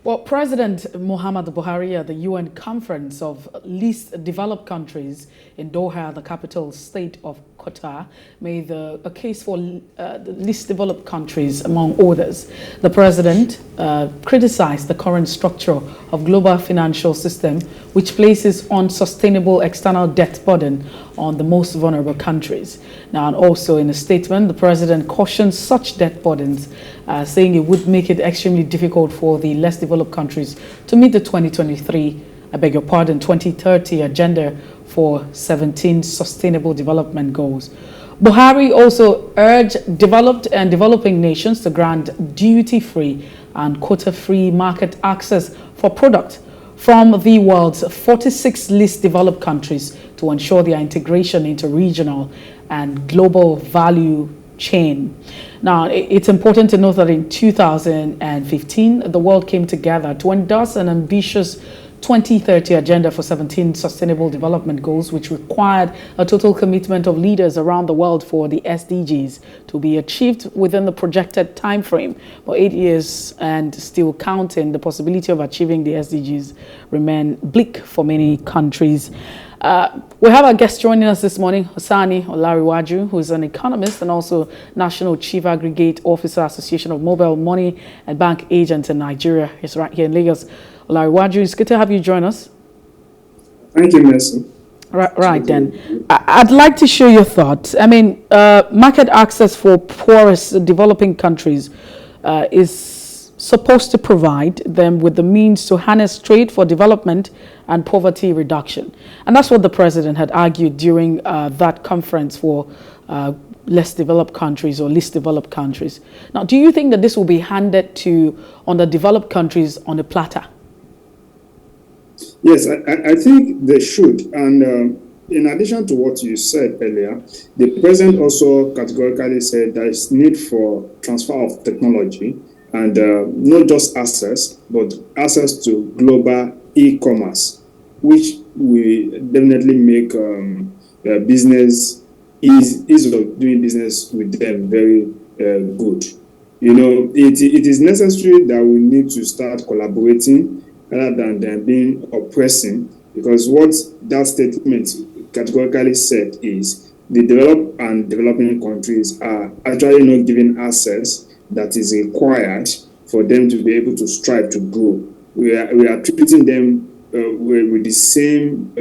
Well, President Muhammad Buhari at the UN Conference of Least Developed Countries in Doha, the capital state of Qatar, made a case for the least developed countries, among others. The president criticized the current structure of global financial system, which places unsustainable external debt burden on the most vulnerable countries. Now, and also in a statement, the president cautioned such debt burdens, saying it would make it extremely difficult for the less developed countries to meet the 2030 agenda for 17 sustainable development goals. Buhari also urged developed and developing nations to grant duty-free and quota-free market access for products from the world's 46 least developed countries to ensure their integration into regional and global value chain. Now, it's important to note that in 2015, the world came together to endorse an ambitious 2030 agenda for 17 sustainable development goals, which required a total commitment of leaders around the world for the SDGs to be achieved within the projected time frame. For 8 years and still counting, the possibility of achieving the SDGs remain bleak for many countries. We have our guest joining us this morning, Hussein Olanrewaju, who is an economist and also National Chief Aggregate Officer, Association of Mobile Money and Bank Agents in Nigeria. He's right here in Lagos. Olanrewaju, it's good to have you join us. Thank you, Mercy. Right then. I'd like to share your thoughts. I mean, market access for poorest developing countries is supposed to provide them with the means to harness trade for development and poverty reduction. And that's what the president had argued during that conference for less developed countries or least developed countries. Now, do you think that this will be handed to underdeveloped countries on a platter? Yes, I think they should. And in addition to what you said earlier, the president also categorically said there is need for transfer of technology and not just access, but access to global e-commerce, which will definitely make business ease of doing business with them very good. You know, it is necessary that we need to start collaborating rather than them being oppressing, because what that statement categorically said is the developed and developing countries are actually not given access that is required for them to be able to strive to grow. We are treating them with the same,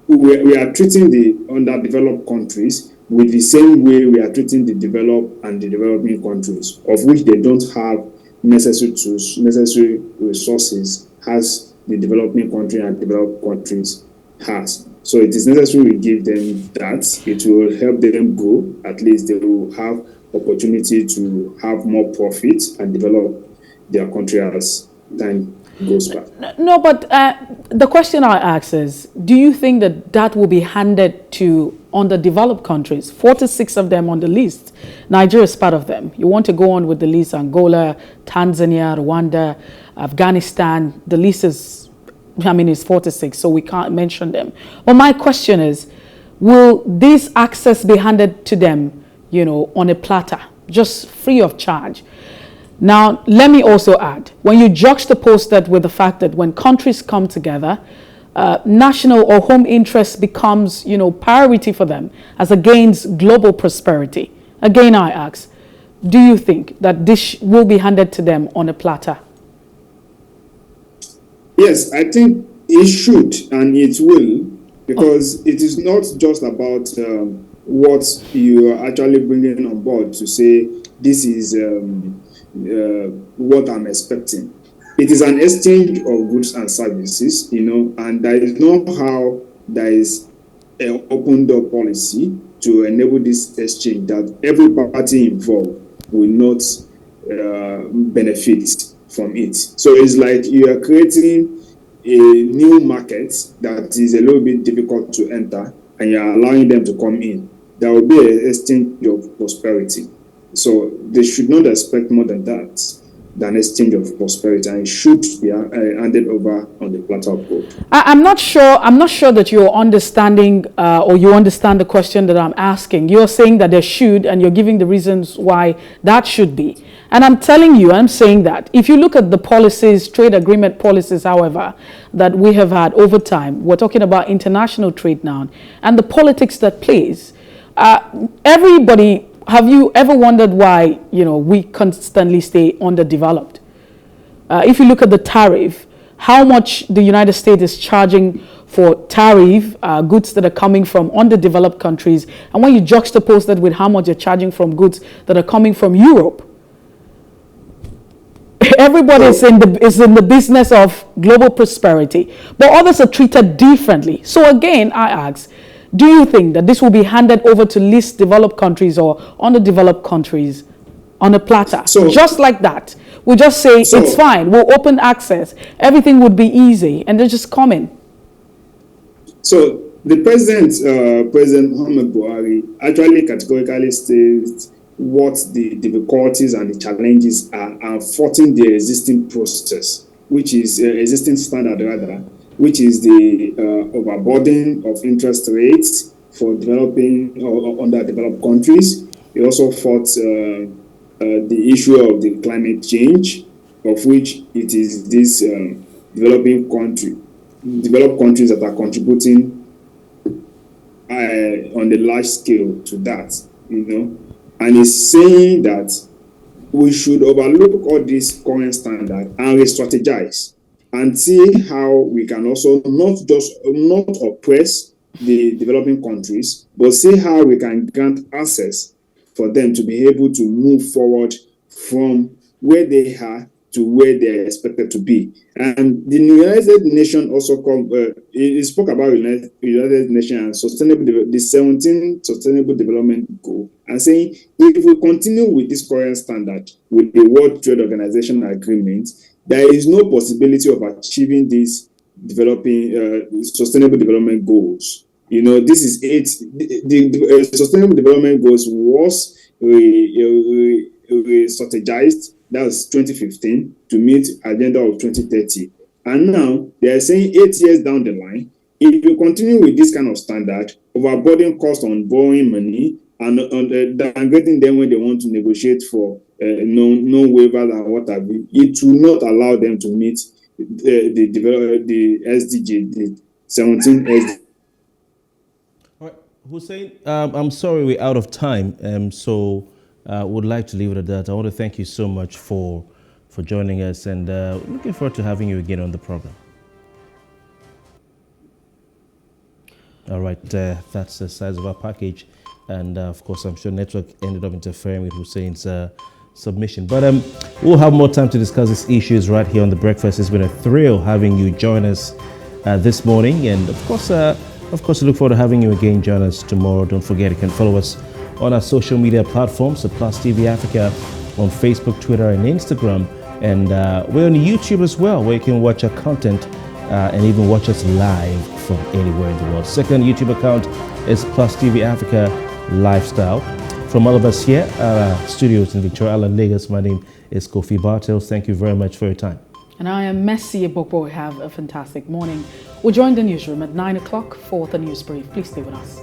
we are treating the underdeveloped countries with the same way we are treating the developed and the developing countries, of which they don't have necessary resources as the developing country and developed countries has. So it is necessary we give them that. It will help them grow. At least they will have opportunity to have more profit and develop their country as time goes by. No, but the question I ask is, do you think that that will be handed to underdeveloped countries? 46 of them on the list. Nigeria is part of them. You want to go on with the list: Angola, Tanzania, Rwanda, Afghanistan. The list is, is 46, so we can't mention them. But my question is, will this access be handed to them, on a platter, just free of charge? Now, let me also add, when you juxtapose that with the fact that when countries come together, national or home interest becomes, priority for them as against global prosperity. Again, I ask, do you think that this will be handed to them on a platter? Yes, I think it should and it will, because it is not just about what you are actually bringing on board to say this is what I'm expecting. It is an exchange of goods and services, and there is no how there is an open door policy to enable this exchange that every party involved will not benefit from it. So it's like you are creating a new market that is a little bit difficult to enter, and you are allowing them to come in. There will be an exchange of prosperity. So they should not expect more than that, than exchange of prosperity, and it should be handed over on the platter of gold. I'm not sure that you're understanding or you understand the question that I'm asking. You're saying that there should, and you're giving the reasons why that should be. And I'm telling you, I'm saying that if you look at the policies, trade agreement policies, however, that we have had over time, we're talking about international trade now, and the politics that plays. Everybody, have you ever wondered why, we constantly stay underdeveloped? If you look at the tariff, how much the United States is charging for tariff goods that are coming from underdeveloped countries, and when you juxtapose that with how much you're charging from goods that are coming from Europe, everybody is in the business of global prosperity, but others are treated differently. So again, I ask, do you think that this will be handed over to least developed countries or underdeveloped countries on a platter? So, just like that. We just say, it's fine, we'll open access, everything would be easy, and they're just coming. So the President Muhammad Buhari actually categorically states what the difficulties and the challenges are fighting the existing process, which is existing standard rather, which is the overburden of interest rates for developing or underdeveloped countries. He also fought the issue of the climate change, of which it is this developed countries that are contributing on the large scale to that, and he's saying that we should overlook all this current standard and re-strategize and see how we can also not oppress the developing countries, but see how we can grant access for them to be able to move forward from where they are to where they are expected to be. And the United Nations also he spoke about United Nations and the 17 Sustainable Development Goal, and saying if we continue with this current standard with the World Trade Organization agreement, there is no possibility of achieving these developing Sustainable Development Goals. This is the Sustainable Development Goals was strategized. That was 2015 to meet agenda of 2030. And now they are saying 8 years down the line, if you continue with this kind of standard, overburden cost on borrowing money and downgrading them when they want to negotiate for no waivers and what have you, it will not allow them to meet the SDG, the 17 SDG. All right, Hussein, I'm sorry we're out of time, so would like to leave it at that. I want to thank you so much for joining us, and looking forward to having you again on the program. All right, that's the size of our package, and of course I'm sure network ended up interfering with Hussein's submission, but we'll have more time to discuss these issues right here on The Breakfast. It's been a thrill having you join us this morning, and of course we look forward to having you again join us tomorrow. Don't forget, you can follow us on our social media platforms, so PlusTvAfrica on Facebook, Twitter, and Instagram. And we're on YouTube as well, where you can watch our content and even watch us live from anywhere in the world. Second YouTube account is PlusTvAfrica Lifestyle. From all of us here at our studios in Victoria Island, Lagos, my name is Kofi Bartels. Thank you very much for your time. And I am Messi Bokbo. Have a fantastic morning. We'll join the newsroom at 9 o'clock for the news brief. Please stay with us.